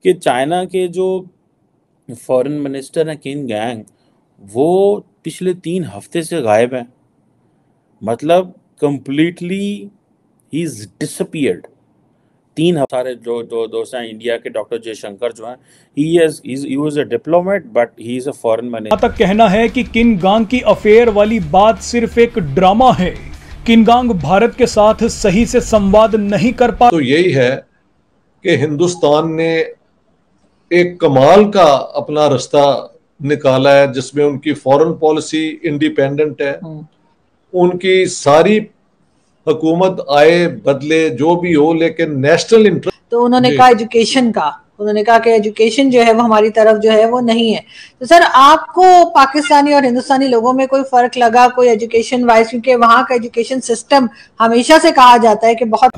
कि चाइना के जो फॉरेन मिनिस्टर हैं किन गैंग, वो पिछले 3 हफ्ते से गायब हैं। मतलब कंप्लीटली ही इज डिसअपीयर्ड। 3 सारे जो जो दोस्त हैं इंडिया के, डॉक्टर जयशंकर जो हैं, he was a diplomat but he is a foreign minister. तक कहना है कि किनगांग की अफेयर वाली बात सिर्फ एक ड्रामा है। किनगांग भारत के साथ सही से संवाद नहीं कर पा। तो यही है कि हिंदुस्तान ने एक कमाल का अपना रास्ता निकाला है, जिसमें उनकी फॉरेन पॉलिसी इंडिपेंडेंट है। उनकी सारी हुकूमत आए बदले जो भी हो, लेकिन नेशनल इंटरेस्ट। तो उन्होंने कहा एजुकेशन का, उन्होंने कहा कि एजुकेशन जो है वो हमारी तरफ जो है वो नहीं है। तो सर, आपको पाकिस्तानी और हिंदुस्तानी लोगों में कोई फर्क लगा कोई एजुकेशन वाइज? क्योंकि वहां का एजुकेशन सिस्टम हमेशा से कहा जाता है कि बहुत।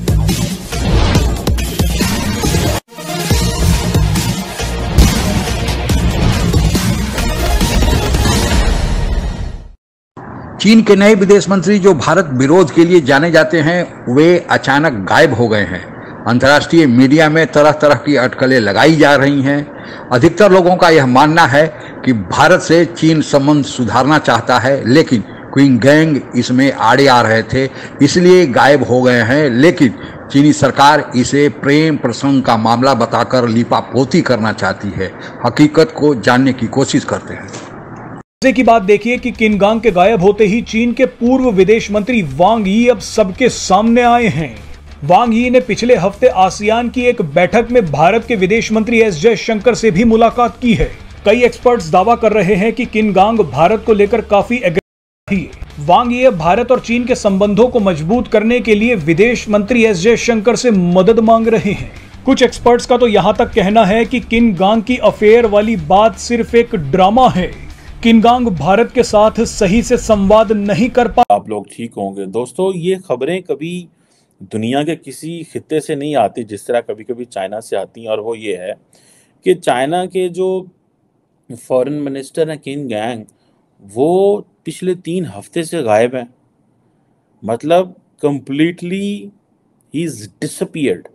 चीन के नए विदेश मंत्री जो भारत विरोध के लिए जाने जाते हैं, वे अचानक गायब हो गए हैं। अंतर्राष्ट्रीय मीडिया में तरह तरह की अटकलें लगाई जा रही हैं। अधिकतर लोगों का यह मानना है कि भारत से चीन संबंध सुधारना चाहता है, लेकिन क्विन गैंग इसमें आड़े आ रहे थे, इसलिए गायब हो गए हैं। लेकिन चीनी सरकार इसे प्रेम प्रसंग का मामला बताकर लीपापोती करना चाहती है। हकीकत को जानने की कोशिश करते हैं। मजे की बात देखिए कि किनगांग के गायब होते ही चीन के पूर्व विदेश मंत्री वांग यी अब सबके सामने आए हैं। वांग यी ने पिछले हफ्ते आसियान की एक बैठक में भारत के विदेश मंत्री एस जयशंकर से भी मुलाकात की है। कई एक्सपर्ट्स दावा कर रहे हैं कि किनगांग भारत को लेकर काफी एग्रेसिव है। वांग यी भारत और चीन के संबंधों को मजबूत करने के लिए विदेश मंत्री एस जयशंकर से मदद मांग रहे हैं। कुछ एक्सपर्ट्स का तो यहां तक कहना है कि किनगांग की अफेयर वाली बात सिर्फ एक ड्रामा है। किनगांग भारत के साथ सही से संवाद नहीं कर पा। आप लोग ठीक होंगे दोस्तों। ये खबरें कभी दुनिया के किसी खित्ते से नहीं आती जिस तरह कभी कभी चाइना से आती हैं, और वो ये है कि चाइना के जो फॉरेन मिनिस्टर हैं किन गैंग, वो पिछले 3 हफ्ते से गायब हैं। मतलब कंप्लीटली ही इज डिसअपीयर्ड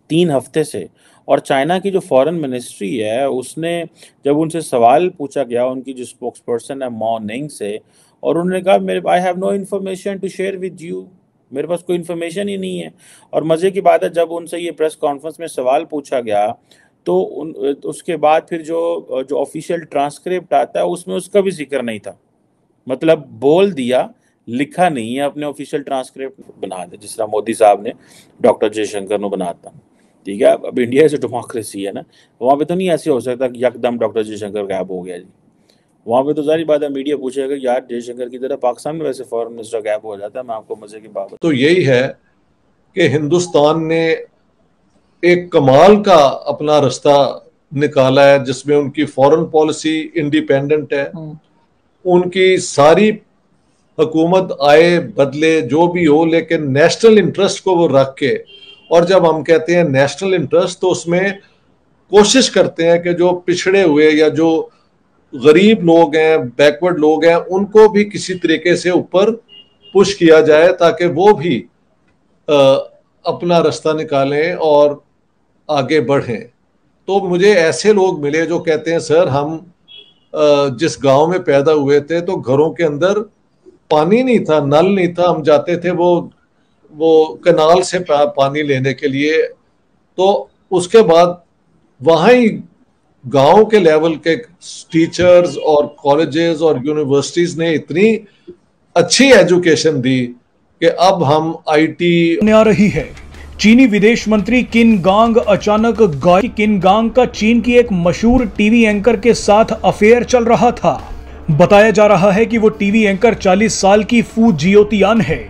3 हफ्ते से। और चाइना की जो फॉरेन मिनिस्ट्री है, उसने जब उनसे सवाल पूछा गया, उनकी जो स्पोक्स पर्सन है मॉ निंग से, और उन्होंने कहा मेरे I have no information to share with you, मेरे पास कोई इन्फॉर्मेशन ही नहीं है। और मज़े की बात है, जब उनसे ये प्रेस कॉन्फ्रेंस में सवाल पूछा गया तो उसके बाद फिर जो जो ऑफिशियल ट्रांसक्रिप्ट आता है उसमें उसका भी जिक्र नहीं था। मतलब बोल दिया, लिखा नहीं है। अपने ऑफिशियल ट्रांसक्रिप्ट बना दे जिस तरह मोदी साहब ने डॉक्टर जयशंकर ने बनाता। ठीक है, अब इंडिया से डेमोक्रेसी है ना, वहाँ पे तो नहीं ऐसे हो सकता कि यकदम डॉक्टर जयशंकर गायब हो गया जी। वहाँ पे तो सारी बात है, मीडिया पूछेगा कि यार जयशंकर की तरह पाकिस्तान में वैसे फॉरेन मिनिस्टर गायब हो जाता है। मैं आपको मजे की बात। तो यही है कि हिंदुस्तान ने एक कमाल का अपना रास्ता निकाला है, जिसमें उनकी फॉरेन पॉलिसी इंडिपेंडेंट है। उनकी सारी हुकूमत आए बदले जो भी हो, लेकिन नेशनल इंटरेस्ट को वो रख के, और जब हम कहते हैं नेशनल इंटरेस्ट तो उसमें कोशिश करते हैं कि जो पिछड़े हुए या जो गरीब लोग हैं, बैकवर्ड लोग हैं, उनको भी किसी तरीके से ऊपर पुश किया जाए ताकि वो भी अपना रास्ता निकालें और आगे बढ़ें। तो मुझे ऐसे लोग मिले जो कहते हैं सर, हम जिस गांव में पैदा हुए थे तो घरों के अंदर पानी नहीं था, नल नहीं था, हम जाते थे वो कनाल से पानी लेने के लिए। तो उसके बाद वहां ही गांव के लेवल के टीचर्स और कॉलेजेस और यूनिवर्सिटीज ने इतनी अच्छी एजुकेशन दी कि अब हम आईटी आ रही है। चीनी विदेश मंत्री किनगांग अचानक गायब। किनगांग का चीन की एक मशहूर टीवी एंकर के साथ अफेयर चल रहा था। बताया जा रहा है कि वो टीवी एंकर 40 साल की फू जियोतियान है।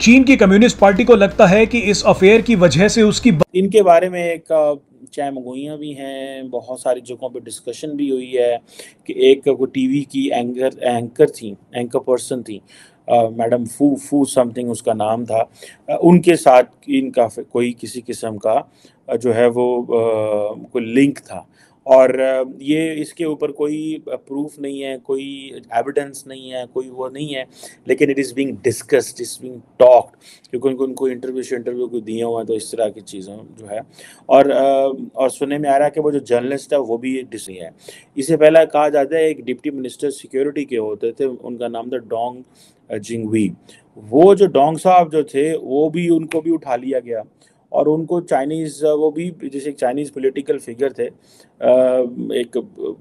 चीन की कम्युनिस्ट पार्टी को लगता है कि इस अफेयर की वजह से उसकी इनके बारे में एक चाय मंगोइयाँ भी हैं, बहुत सारी जगहों पे डिस्कशन भी हुई है कि एक वो टीवी की एंकर पर्सन थी, मैडम फू समथिंग उसका नाम था। उनके साथ इनका कोई किसी किस्म का जो है वो कोई लिंक था। और ये इसके ऊपर कोई प्रूफ नहीं है, कोई एविडेंस नहीं है, कोई वो नहीं है, लेकिन it is being discussed, is being talked, क्योंकि उनको इंटरव्यू को दिए हुए हैं, तो इस तरह की चीज़ें जो है। और सुनने में आ रहा है कि वो जो जर्नलिस्ट है वो भी डिस है। इससे पहले कहा जाता है एक डिप्टी मिनिस्टर सिक्योरिटी के होते थे, उनका नाम था डोंग जिंगवी। वो जो डोंग साहब जो थे वो भी, उनको भी उठा लिया गया और उनको चाइनीज़, वो भी जैसे एक चाइनीज़ पॉलिटिकल फिगर थे, एक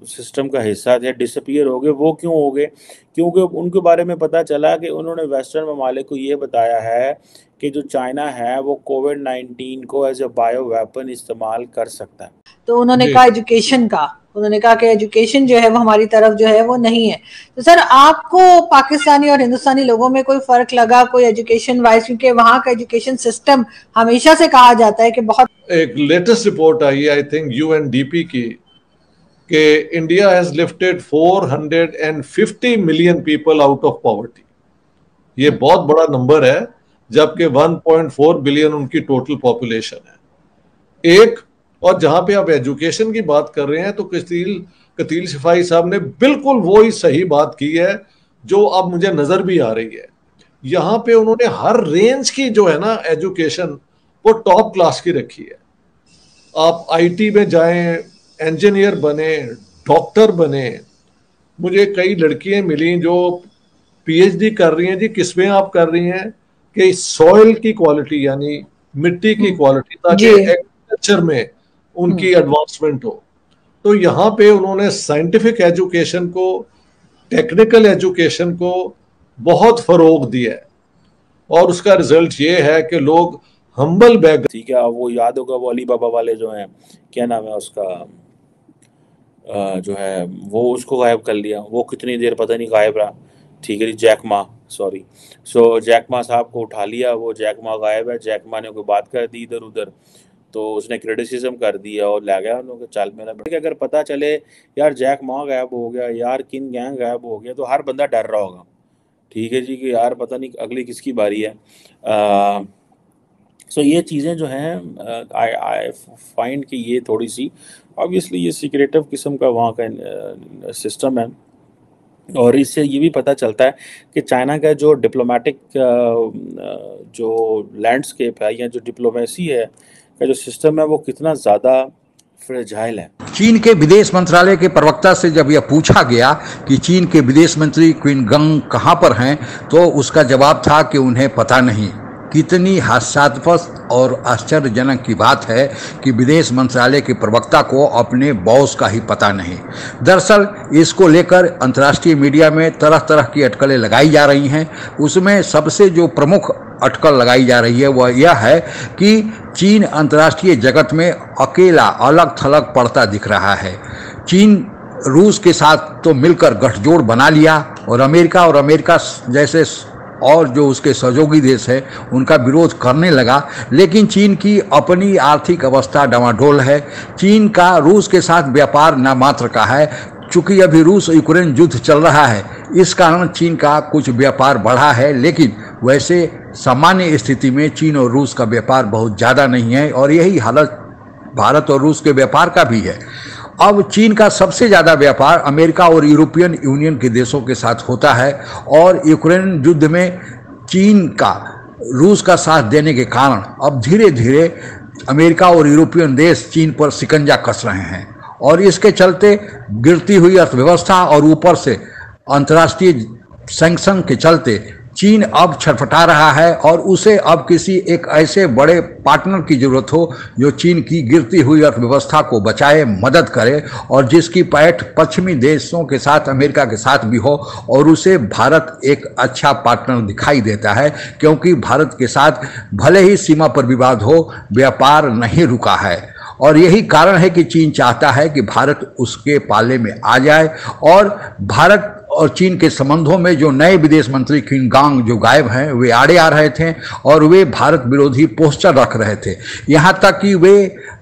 सिस्टम का हिस्सा थे, डिसअपीयर हो गए। वो क्यों हो गए? क्योंकि उनके बारे में पता चला कि उन्होंने वेस्टर्न ममालिक को ये बताया है कि जो चाइना है वो कोविड-19 को एज ए बायो वेपन इस्तेमाल कर सकता है। तो उन्होंने कहा एजुकेशन का, उन्होंने कहा कि एजुकेशन जो है वो हमारी तरफ जो है वो नहीं है। तो सर आपको पाकिस्तानी और हिंदुस्तानी लोगों में कोई फर्क लगा कोई एजुकेशन वाइज, क्योंकि वहाँ का एजुकेशन सिस्टम हमेशा से कहा जाता है कि बहुत। एक लेटेस्ट रिपोर्ट आई है आई थिंक यूएनडीपी की कि India has lifted 450 million people out of poverty. ये बहुत बड़ा नंबर है, जबकि 1.4 बिलियन उनकी टोटल पॉपुलेशन है। एक और जहां पे आप एजुकेशन की बात कर रहे हैं तो कतील सिफाई साहब ने बिल्कुल वो ही सही बात की है जो अब मुझे नजर भी आ रही है। यहाँ पे उन्होंने हर रेंज की जो है ना एजुकेशन वो टॉप क्लास की रखी है। आप आईटी में जाएं, इंजीनियर बने, डॉक्टर बने। मुझे कई लड़कियां मिली जो पीएचडी कर रही हैं। जी किसमें आप कर रही हैं? कि सॉइल की क्वालिटी यानी मिट्टी की क्वालिटी, ताकि एग्रीकल्चर में उनकी एडवांसमेंट हो। तो यहाँ पे उन्होंने साइंटिफिक एजुकेशन को, टेक्निकल एजुकेशन को बहुत फरोग दिया है और उसका रिजल्ट ये है कि लोग हम्बल बैग। ठीक है, वो याद होगा वो अली बाबा वाले जो हैं, क्या नाम है उसका, जो है वो उसको गायब कर लिया। वो कितनी देर पता नहीं गायब रहा। ठीक है जी, जैक मा, सॉरी। सो जैक मा साहब को उठा लिया, वो जैक मा गायब है। जैक मा ने कोई बात कर दी इधर उधर, तो उसने क्रिटिसिज्म कर दिया और ले गया उन लोगों के चाल में। अगर पता चले यार जैक मा गायब हो गया, यार किन गैंग गायब हो गया, तो हर बंदा डर रहा होगा। ठीक है जी, कि यार पता नहीं अगली किसकी बारी है। सो ये चीज़ें जो हैं आई फाइंड कि ये थोड़ी सी ऑब्वियसली ये सीक्रेटिव किस्म का वहाँ का सिस्टम है। और इससे ये भी पता चलता है कि चाइना का जो डिप्लोमेटिक जो लैंडस्केप है या जो डिप्लोमेसी है का जो सिस्टम है वो कितना ज़्यादा फ्रेजाइल है। चीन के विदेश मंत्रालय के प्रवक्ता से जब यह पूछा गया कि चीन के विदेश मंत्री क्विन गंग कहां पर हैं, तो उसका जवाब था कि उन्हें पता नहीं। कितनी हास्यास्पद और आश्चर्यजनक की बात है कि विदेश मंत्रालय के प्रवक्ता को अपने बॉस का ही पता नहीं। दरअसल इसको लेकर अंतर्राष्ट्रीय मीडिया में तरह तरह की अटकलें लगाई जा रही हैं। उसमें सबसे जो प्रमुख अटकल लगाई जा रही है वह यह है कि चीन अंतर्राष्ट्रीय जगत में अकेला अलग थलग पड़ता दिख रहा है। चीन रूस के साथ तो मिलकर गठजोड़ बना लिया और अमेरिका जैसे और जो उसके सहयोगी देश है उनका विरोध करने लगा, लेकिन चीन की अपनी आर्थिक अवस्था डमाडोल है। चीन का रूस के साथ व्यापार न मात्र का है, चूंकि अभी रूस यूक्रेन युद्ध चल रहा है, इस कारण चीन का कुछ व्यापार बढ़ा है, लेकिन वैसे सामान्य स्थिति में चीन और रूस का व्यापार बहुत ज़्यादा नहीं है और यही हालत भारत और रूस के व्यापार का भी है। अब चीन का सबसे ज़्यादा व्यापार अमेरिका और यूरोपियन यूनियन के देशों के साथ होता है और यूक्रेन युद्ध में चीन का रूस का साथ देने के कारण अब धीरे धीरे अमेरिका और यूरोपियन देश चीन पर शिकंजा कस रहे हैं और इसके चलते गिरती हुई अर्थव्यवस्था और ऊपर से अंतर्राष्ट्रीय सैंक्शन के चलते चीन अब छटपटा रहा है और उसे अब किसी एक ऐसे बड़े पार्टनर की जरूरत हो जो चीन की गिरती हुई अर्थव्यवस्था को बचाए, मदद करे और जिसकी पैठ पश्चिमी देशों के साथ, अमेरिका के साथ भी हो। और उसे भारत एक अच्छा पार्टनर दिखाई देता है, क्योंकि भारत के साथ भले ही सीमा पर विवाद हो, व्यापार नहीं रुका है और यही कारण है कि चीन चाहता है कि भारत उसके पाले में आ जाए। और भारत और चीन के संबंधों में जो नए विदेश मंत्री क्विन गांग जो गायब हैं, वे आड़े आ रहे थे और वे भारत विरोधी पोस्टर रख रहे थे। यहाँ तक कि वे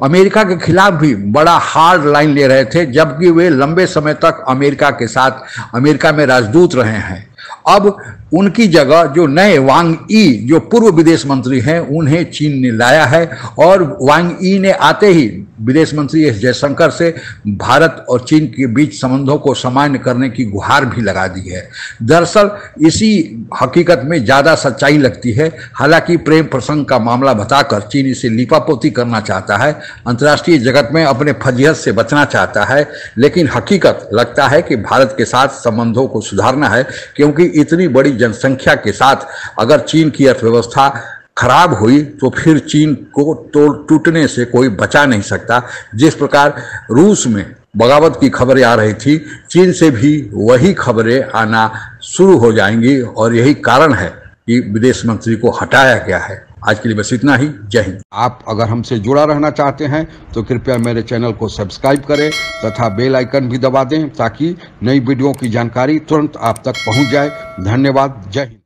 अमेरिका के खिलाफ भी बड़ा हार्ड लाइन ले रहे थे, जबकि वे लंबे समय तक अमेरिका के साथ अमेरिका में राजदूत रहे हैं। अब उनकी जगह जो नए वांग यी जो पूर्व विदेश मंत्री हैं उन्हें चीन ने लाया है और वांग यी ने आते ही विदेश मंत्री एस जयशंकर से भारत और चीन के बीच संबंधों को सामान्य करने की गुहार भी लगा दी है। दरअसल इसी हकीकत में ज़्यादा सच्चाई लगती है। हालांकि प्रेम प्रसंग का मामला बताकर चीन इसे लिपापोती करना चाहता है, अंतर्राष्ट्रीय जगत में अपने फजीहत से बचना चाहता है, लेकिन हकीकत लगता है कि भारत के साथ संबंधों को सुधारना है, क्योंकि इतनी बड़ी जनसंख्या के साथ अगर चीन की अर्थव्यवस्था खराब हुई तो फिर चीन को टूटने से कोई बचा नहीं सकता। जिस प्रकार रूस में बगावत की खबरें आ रही थी, चीन से भी वही खबरें आना शुरू हो जाएंगी और यही कारण है कि विदेश मंत्री को हटाया गया है। आज के लिए बस इतना ही। जय हिंद। आप अगर हमसे जुड़ा रहना चाहते हैं तो कृपया मेरे चैनल को सब्सक्राइब करें तथा बेल आइकन भी दबा दें ताकि नई वीडियो की जानकारी तुरंत आप तक पहुंच जाए। धन्यवाद। जय हिंद।